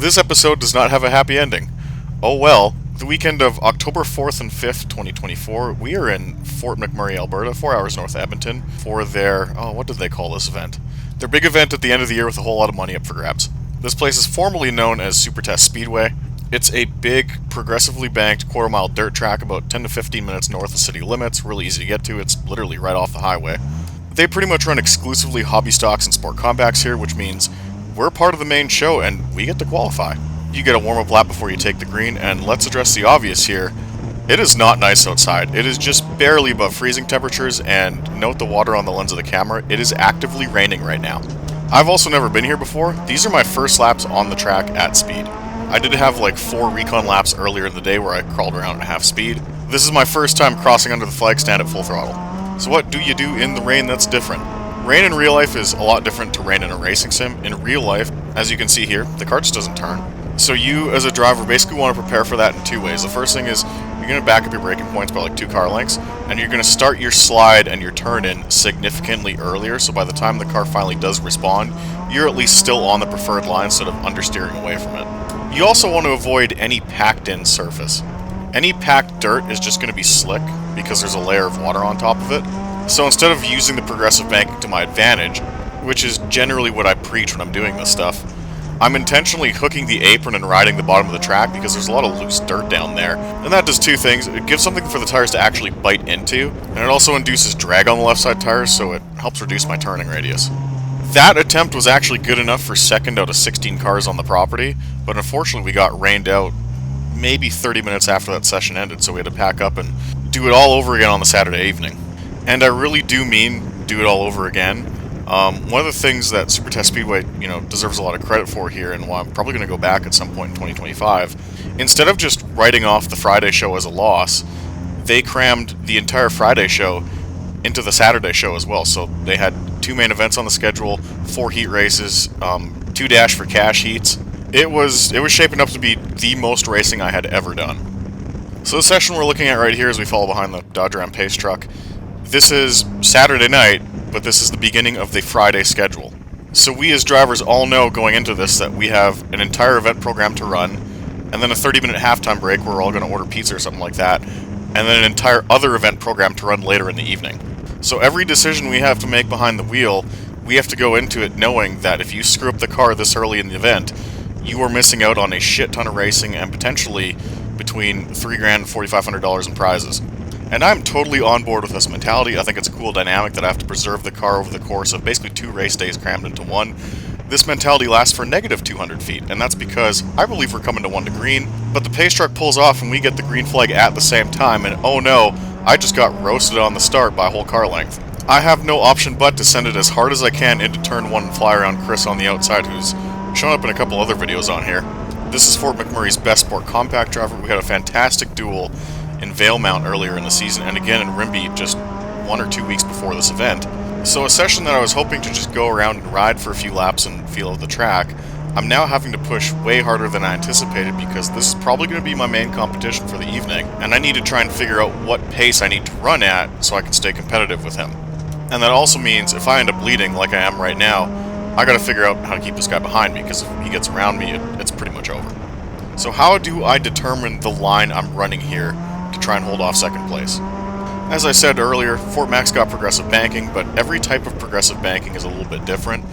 This episode does not have a happy ending. Oh well, the weekend of October 4th and 5th, 2024, we are in Fort McMurray, Alberta, 4 hours north of Edmonton, for their, what did they call this event? Their big event at the end of the year with a whole lot of money up for grabs. This place is formerly known as Supertest Speedway. It's a big, progressively banked quarter-mile dirt track about 10 to 15 minutes north of city limits, really easy to get to, it's literally right off the highway. They pretty much run exclusively hobby stocks and sport compacts here, which means we're part of the main show and we get to qualify. You get a warm-up lap before you take the green, and let's address the obvious here. It is not nice outside. It is just barely above freezing temperatures, and note the water on the lens of the camera, it is actively raining right now. I've also never been here before. These are my first laps on the track at speed. I did have like 4 recon laps earlier in the day where I crawled around at half speed. This is my first time crossing under the flag stand at full throttle. So what do you do in the rain that's different? Rain in real life is a lot different to rain in a racing sim. In real life, as you can see here, the car just doesn't turn. So you, as a driver, basically want to prepare for that in 2 ways. The first thing is, you're going to back up your braking points by like 2 car lengths, and you're going to start your slide and your turn-in significantly earlier, so by the time the car finally does respond, you're at least still on the preferred line instead of understeering away from it. You also want to avoid any packed-in surface. Any packed dirt is just going to be slick, because there's a layer of water on top of it. So instead of using the progressive banking to my advantage, which is generally what I preach when I'm doing this stuff, I'm intentionally hooking the apron and riding the bottom of the track because there's a lot of loose dirt down there. And that does 2 things. It gives something for the tires to actually bite into, and it also induces drag on the left side tires, so it helps reduce my turning radius. That attempt was actually good enough for 2nd out of 16 cars on the property, but unfortunately we got rained out maybe 30 minutes after that session ended, so we had to pack up and do it all over again on the Saturday evening. And I really do mean do it all over again. One of the things that Supertest Speedway, deserves a lot of credit for here, and why I'm probably going to go back at some point in 2025, instead of just writing off the Friday show as a loss, they crammed the entire Friday show into the Saturday show as well. So they had 2 main events on the schedule, 4 heat races, 2 dash for cash heats. It was shaping up to be the most racing I had ever done. So the session we're looking at right here as we follow behind the Dodge Ram Pace truck, this is Saturday night, but this is the beginning of the Friday schedule. So we as drivers all know going into this that we have an entire event program to run, and then a 30-minute halftime break where we're all going to order pizza or something like that, and then an entire other event program to run later in the evening. So every decision we have to make behind the wheel, we have to go into it knowing that if you screw up the car this early in the event, you are missing out on a shit ton of racing and potentially between $3,000 and $4,500 in prizes. And I'm totally on board with this mentality. I think it's a cool dynamic that I have to preserve the car over the course of basically 2 race days crammed into one. This mentality lasts for negative 200 feet, and that's because I believe we're coming to 1 to green, but the pace truck pulls off and we get the green flag at the same time, and oh no, I just got roasted on the start by a whole car length. I have no option but to send it as hard as I can into turn 1 and fly around Chris on the outside, who's shown up in a couple other videos on here. This is Fort McMurray's best sport compact driver. We had a fantastic duel in Valemount earlier in the season, and again in Rimbey just 1 or 2 weeks before this event. So a session that I was hoping to just go around and ride for a few laps and feel out the track, I'm now having to push way harder than I anticipated because this is probably going to be my main competition for the evening, and I need to try and figure out what pace I need to run at so I can stay competitive with him. And that also means if I end up bleeding like I am right now, I gotta figure out how to keep this guy behind me, because if he gets around me, it's pretty much over. So how do I determine the line I'm running here to try and hold off 2nd place? As I said earlier, Fort Mac's got progressive banking, but every type of progressive banking is a little bit different.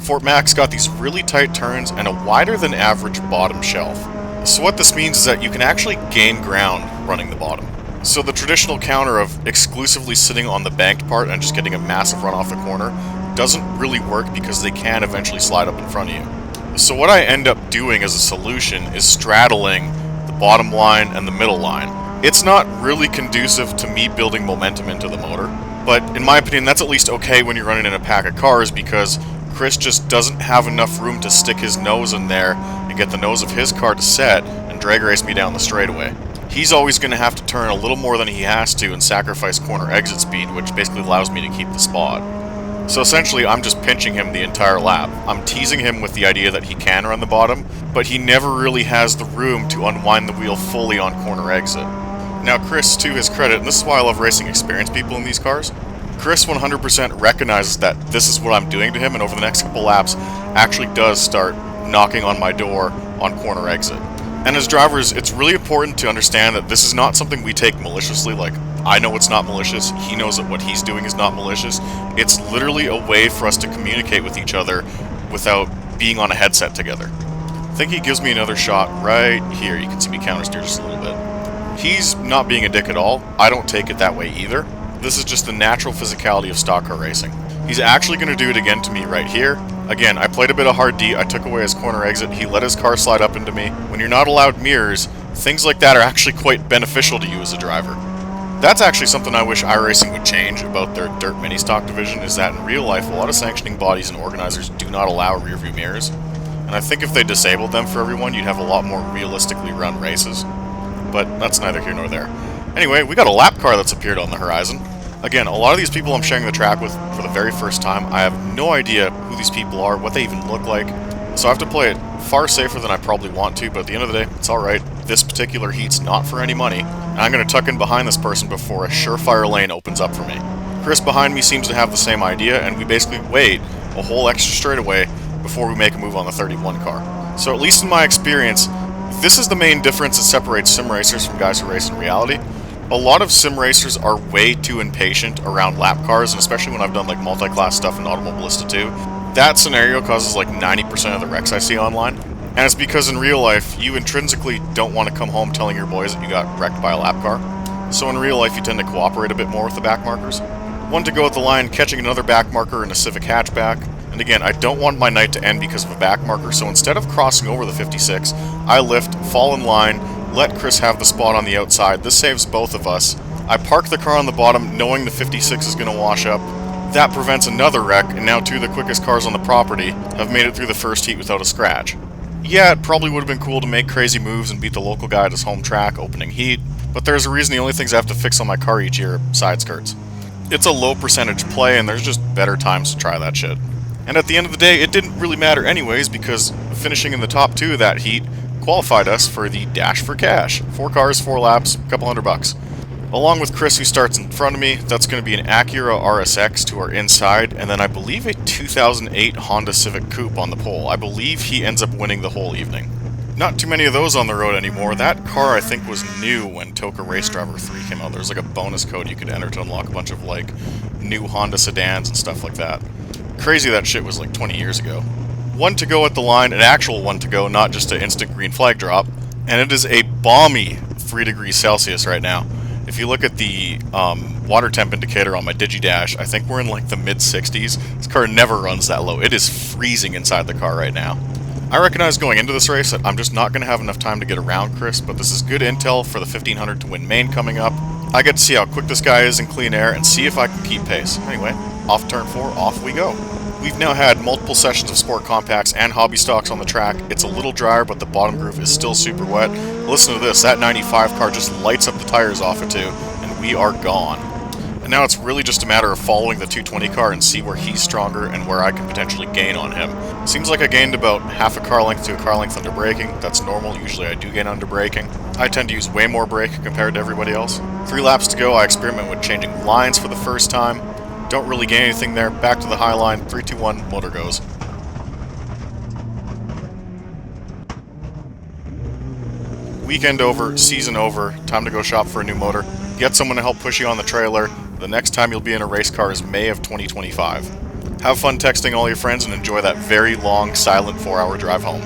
Fort Mac's got these really tight turns and a wider than average bottom shelf. So what this means is that you can actually gain ground running the bottom. So the traditional counter of exclusively sitting on the banked part and just getting a massive run off the corner doesn't really work because they can eventually slide up in front of you. So what I end up doing as a solution is straddling the bottom line and the middle line. It's not really conducive to me building momentum into the motor, but in my opinion that's at least okay when you're running in a pack of cars because Chris just doesn't have enough room to stick his nose in there and get the nose of his car to set and drag race me down the straightaway. He's always going to have to turn a little more than he has to and sacrifice corner exit speed, which basically allows me to keep the spot. So essentially, I'm just pinching him the entire lap. I'm teasing him with the idea that he can run the bottom, but he never really has the room to unwind the wheel fully on corner exit. Now Chris, to his credit, and this is why I love racing experienced people in these cars, Chris 100% recognizes that this is what I'm doing to him, and over the next couple laps actually does start knocking on my door on corner exit. And as drivers, it's really important to understand that this is not something we take maliciously, like, I know it's not malicious, he knows that what he's doing is not malicious. It's literally a way for us to communicate with each other without being on a headset together. I think he gives me another shot right here. You can see me countersteer just a little bit. He's not being a dick at all. I don't take it that way either. This is just the natural physicality of stock car racing. He's actually going to do it again to me right here. Again, I played a bit of hard D, I took away his corner exit, he let his car slide up into me. When you're not allowed mirrors, things like that are actually quite beneficial to you as a driver. That's actually something I wish iRacing would change about their dirt mini stock division, is that in real life, a lot of sanctioning bodies and organizers do not allow rear view mirrors. And I think if they disabled them for everyone, you'd have a lot more realistically run races. But that's neither here nor there. Anyway, we got a lap car that's appeared on the horizon. Again, a lot of these people I'm sharing the track with for the very first time, I have no idea who these people are, what they even look like, so I have to play it far safer than I probably want to, but at the end of the day, it's alright. This particular heat's not for any money, and I'm going to tuck in behind this person before a surefire lane opens up for me. Chris behind me seems to have the same idea, and we basically wait a whole extra straightaway before we make a move on the 31 car. So at least in my experience, this is the main difference that separates sim racers from guys who race in reality. A lot of sim racers are way too impatient around lap cars, and especially when I've done like multi-class stuff in Automobilista 2. That scenario causes like 90% of the wrecks I see online. And it's because in real life, you intrinsically don't want to come home telling your boys that you got wrecked by a lap car. So in real life, you tend to cooperate a bit more with the back markers. One to go at the line, catching another back marker in a Civic hatchback. And again, I don't want my night to end because of a back marker, so instead of crossing over the 56, I lift, fall in line, let Chris have the spot on the outside. This saves both of us. I park the car on the bottom knowing the 56 is going to wash up. That prevents another wreck, and now two of the quickest cars on the property have made it through the first heat without a scratch. Yeah, it probably would have been cool to make crazy moves and beat the local guy at his home track opening heat, but there's a reason the only things I have to fix on my car each year are side skirts. It's a low percentage play, and there's just better times to try that shit. And at the end of the day, it didn't really matter anyways, because finishing in the top 2 of that heat qualified us for the Dash for Cash. 4 cars, 4 laps, a couple $100. Along with Chris, who starts in front of me, that's going to be an Acura RSX to our inside, and then I believe a 2008 Honda Civic Coupe on the pole. I believe he ends up winning the whole evening. Not too many of those on the road anymore. That car, I think, was new when Toka Race Driver 3 came out. There was like a bonus code you could enter to unlock a bunch of like new Honda sedans and stuff like that. Crazy that shit was like 20 years ago. One to go at the line, an actual one to go, not just an instant green flag drop. And it is a balmy 3 degrees Celsius right now. If you look at the water temp indicator on my DigiDash, I think we're in like the mid-60s. This car never runs that low. It is freezing inside the car right now. I recognize going into this race that I'm just not going to have enough time to get around Chris, but this is good intel for the 1500 to win main coming up. I get to see how quick this guy is in clean air and see if I can keep pace. Anyway, off turn 4, off we go. We've now had multiple sessions of sport compacts and hobby stocks on the track. It's a little drier, but the bottom groove is still super wet. Listen to this, that 95 car just lights up the tires off it too, and we are gone. And now it's really just a matter of following the 220 car and see where he's stronger and where I can potentially gain on him. Seems like I gained about half a car length to a car length under braking. That's normal, usually I do gain under braking. I tend to use way more brake compared to everybody else. 3 laps to go, I experiment with changing lines for the first time. Don't really gain anything there. Back to the high line. 3, 2, 1, motor goes. Weekend over, season over. Time to go shop for a new motor. Get someone to help push you on the trailer. The next time you'll be in a race car is May of 2025. Have fun texting all your friends and enjoy that very long, silent 4-hour drive home.